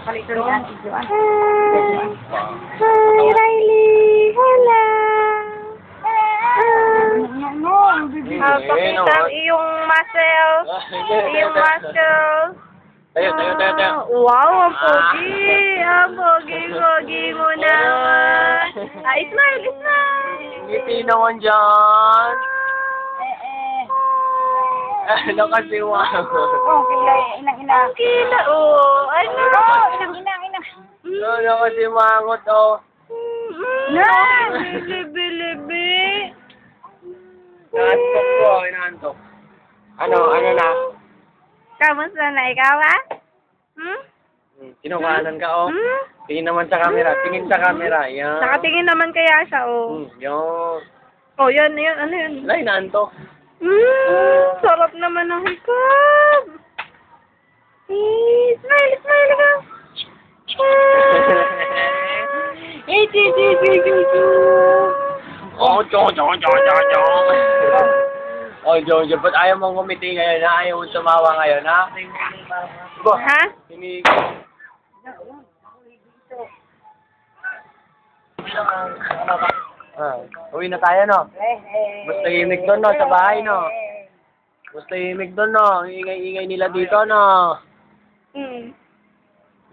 Kalito ni Ate Joan. Hi, Riley! Hello! Pakita ang iyong muscle. Iyong muscle. Tayo. Wow, ang pogi. Ang pogi mo naman. Smile. Ngiti naman dyan. Ano kasi wow. Oh, inang-ina. Kita, oh. Ano? Inang-ina. Ano kasi mangot, oh. Bili. Inaantok ko, inaantok. Ano na? Kamusta na ikaw, ha? Kinukuhanan ka, oh. Tingin naman sa camera. Tingin sa camera. Yan. Nakatingin naman kaya siya, oh. Yun. Oh, yan. Ano yun? Wala, inaantok. Sarap naman ng hikap. Smile ka. Oh, chong. Oh, Jong, ba't ayaw mong ngumiti ngayon, ha? Ayaw mong tumawa ngayon, ha? Ha? Hinig. Uwi na tayo, no? Basta himig doon, no? Sa bahay, no? Basta himig doon, no? Ingay nila dito, no?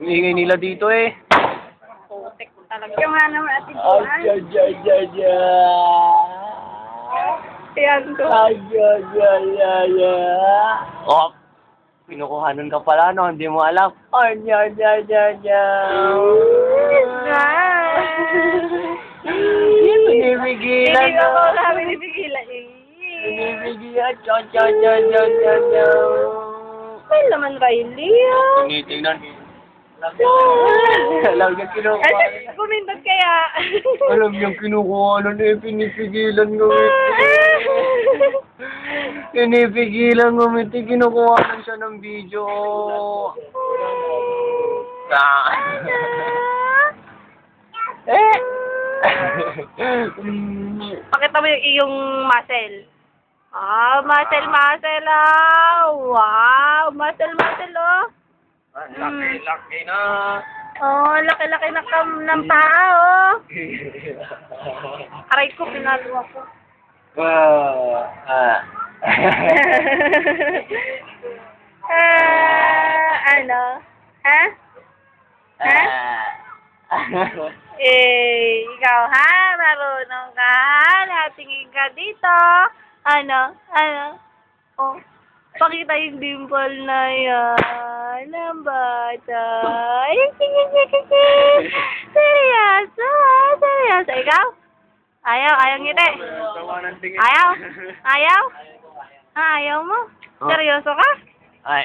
Ingay nila dito, eh. Putik talaga. Yung nga naman Ate Joan. Yan ko. Oh, pinukuhanan ka pala, no? Hindi mo alam. Pinipigilan, Hindi no? ako namin pinipigilan. Pinipigilan. Well naman, Riley, ah. Tinitingnan. Alam niya kinukuha. Kasi kumindot kaya. Alam niya kinukuha. Pinipigilan ngumiti. Kinukuha lang siya ng video. Pakita mo yung iyong muscle. Muscle, wow, muscle, oh. Laki na. Oh, laki-laki ng paa, oh. Aray ko, pinagawa ko. Ano? Ha? Ikaw ha? Marunong ka ha? Natingin ka dito. Ano? Oh, pakita yung dimple na yan. Ng bata. Seryoso. Ikaw? Ayaw ngiti. Ayaw? Ayaw mo? Seryoso ka? Ay.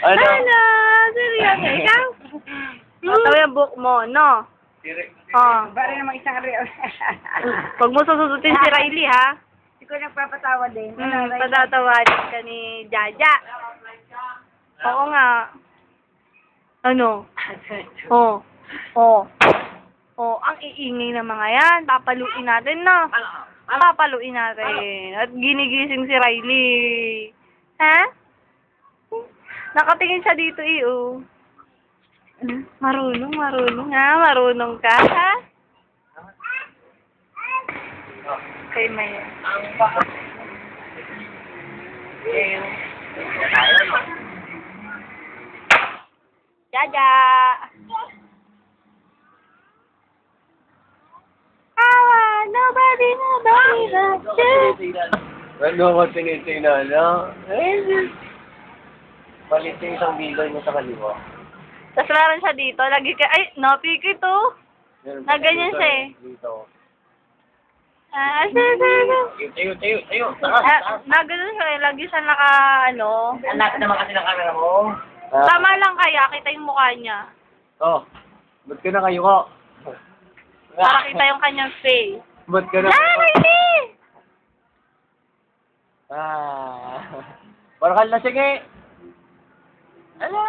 Ano? Seryoso, ikaw? Tawa yung book mo, no? Bari namang isang real. Huwag mo sususutin si Riley, ha? Hindi ko nagpapatawa din. Patatawarin ka ni Jaja. Oo nga. Ano? Ang iingay ng mga yan. Papaluin natin, no? Papaluin natin. At ginigising si Riley. Ha? Nakatingin siya dito, oh. Marunong, ha? Marunong ka, ha? Kay Maya. Jaja! Nobody but you. Ano ko tinitingnan, no? Palit yung isang bilay mo sa kaliwa. Tapos meron siya dito. Lagi ka, napikit, oh. Ganyan siya, eh. Dito. Tayo. Nagano siya, eh. Lagi siya naka, Anak naman kasi ng camera mo. Tama lang kaya, kita yung mukha niya. Ba't ka na kayo ko? Para kita yung kanyang face. Ba't ka na Riley! Parakal na sige. Ano?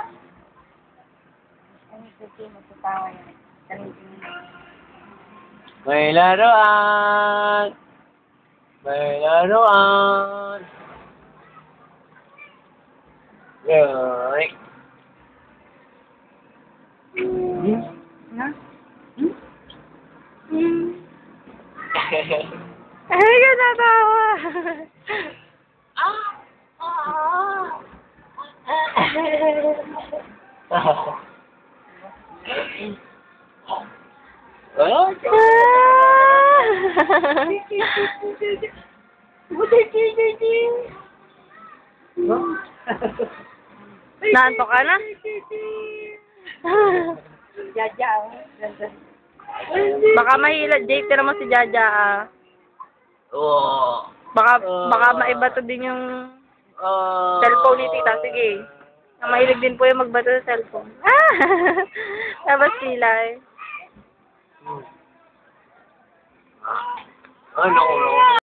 May laruan. Ay. Na? Ay, ka natawa. Ah, Naantok ka na? Jaja, oh. Baka mahila, Jake, tira mo si Jaja, ah. Oo. Baka maibato din yung cellphone ni tita. Sige. Mahilig din po yung magbato sa cellphone. Ah! Tapos sila, eh. Ano?